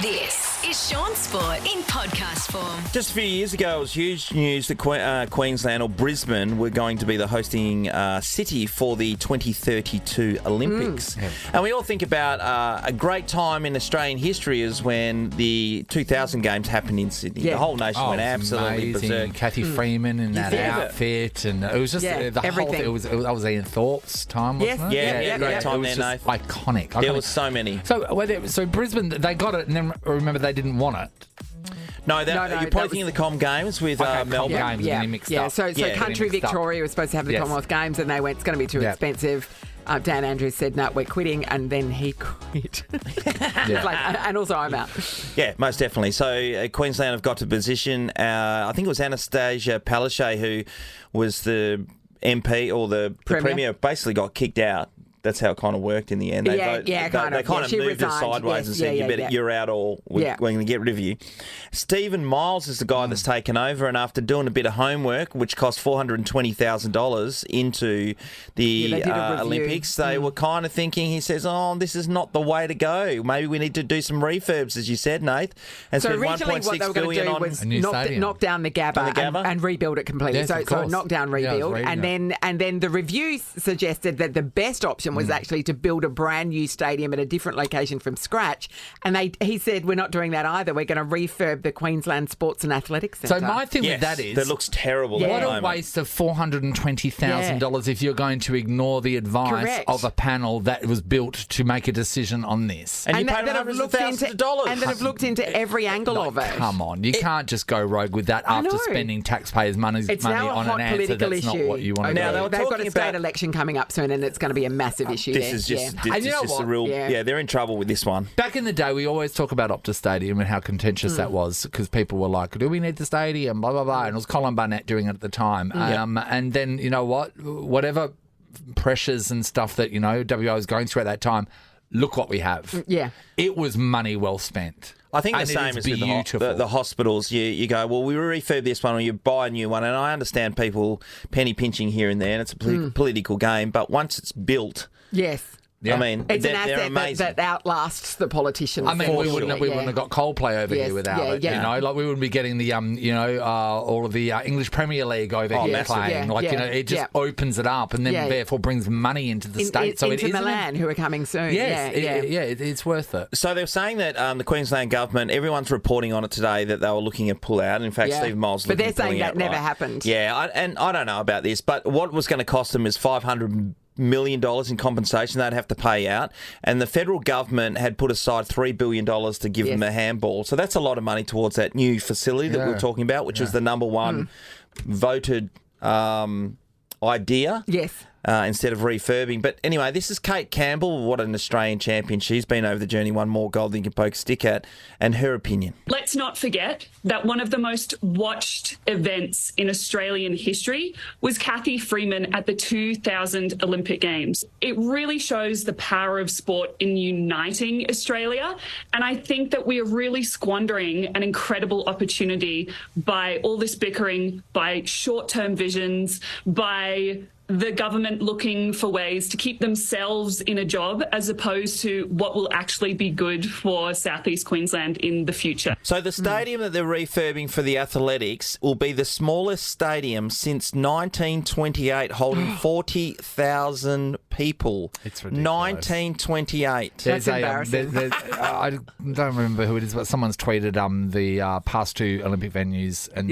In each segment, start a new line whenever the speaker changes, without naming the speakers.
This is Shaun Sport in podcast form.
Just a few years ago, it was huge news that Queensland or Brisbane were going to be the hosting city for the 2032 Olympics. And we all think about a great time in Australian history is when the 2000 Games happened in Sydney. The whole nation went absolutely berserk.
Kathy Freeman in that outfit, and it was just the
everything.
whole. That was Ian Thorpe's time, wasn't it?
Yeah, great time
it was
there,
just
Nath.
iconic.
There was so many.
So Brisbane, they got it, and then remember they didn't want it.
No, you're probably thinking of the Com Games with Melbourne.
Games getting mixed up.
So Country Victoria was supposed to have the Commonwealth Games, and they went, it's going to be too expensive. Dan Andrews said, no, we're quitting, and then he quit. And also I'm out.
Yeah, most definitely. So Queensland have got to position. I think it was Anastasia Palaszczuk who was the MP or the Premier basically got kicked out. That's how it kind of worked in the end. They kind of moved her sideways and said, you're out, or we're going to get rid of you. Stephen Miles is the guy that's taken over, and after doing a bit of homework, which cost $420,000 into the Olympics, they were kind of thinking, he says, this is not the way to go. Maybe we need to do some refurbs, as you said, Nath. And
so originally what they were going to do was knock down the Gabba and rebuild it completely.
Yes,
so knock down, rebuild. And then the review suggested that the best option was actually to build a brand new stadium at a different location from scratch. And he said, we're not doing that either. We're going to refurb the Queensland Sports and Athletics Centre.
So my thing with that is...
that looks terrible.
What a waste of $420,000 if you're going to ignore the advice of a panel that was built to make a decision on this.
And you paid hundreds of thousands of dollars.
And that have looked into every angle of it.
Come on. You can't just go rogue with that after spending taxpayers' money on an answer that's not what you want to do.
They've got a state election coming up soon, and it's going to be a massive issue.
This is just a real... Yeah, they're in trouble with this one.
Back in the day, we always talk about Optus Stadium and how contentious that was, because people were like, do we need the stadium, blah, blah, blah. And it was Colin Barnett doing it at the time. And then, you know what? Whatever pressures and stuff that, WA was going through at that time, look what we have. Yeah. It was money well spent.
I think the same as with the hospitals. You go, well, we refurb this one or you buy a new one. And I understand people penny pinching here and there, and it's a political game. But once it's built... Yes.
Yeah.
I mean,
it's an asset that outlasts the politicians.
I mean, we wouldn't have got Coldplay over here without it.
Yeah.
Like we wouldn't be getting the all of the English Premier League over here playing. It just opens it up and then therefore brings money into the state. So
into Milan, who are coming soon.
Yes, it's worth it.
So they're saying that the Queensland government, everyone's reporting on it today that they were looking at pull out. In fact, Steve Miles,
but they're saying that never happened.
Yeah, and I don't know about this, but what was going to cost them is $500 million in compensation they'd have to pay out, and the federal government had put aside $3 billion to give them a handball. So that's a lot of money towards that new facility that we're talking about, which was the number one voted idea.
Yes.
Instead of refurbing. But anyway, this is Kate Campbell. What an Australian champion. She's been over the journey, won more gold than you can poke a stick at, and her opinion.
Let's not forget that one of the most watched events in Australian history was Kathy Freeman at the 2000 Olympic Games. It really shows the power of sport in uniting Australia, and I think that we are really squandering an incredible opportunity by all this bickering, by short-term visions, by the government looking for ways to keep themselves in a job as opposed to what will actually be good for Southeast Queensland in the future.
So the stadium that they're refurbing for the athletics will be the smallest stadium since 1928, holding 40,000 people.
It's ridiculous.
1928.
That's embarrassing.
I don't remember who it is, but someone's tweeted the past two Olympic venues. And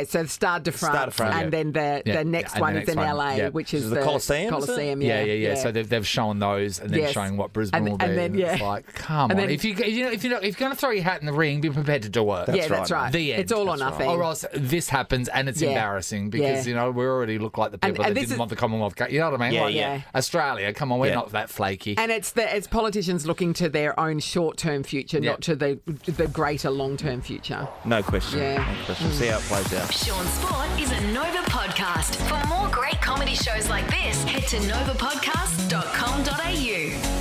so Stade de France, and then the next one is in LA, which is the
Coliseum.
Coliseum.
Yeah. So they've shown those, and then showing what Brisbane will be. And it's like, come on, if you're going to throw your hat in the ring, be prepared to do it.
That's right.
The end.
It's all or nothing.
Or else this happens, and it's embarrassing because we already look like the people that didn't want the Commonwealth Games. You know what I mean? Australia, come on, we're not that flaky.
And it's politicians looking to their own short-term future, not to the greater long-term future.
No question. No question. See how it plays out.
Shaun Sport is a Nova podcast. For more great comedy shows like this, head to novapodcast.com.au.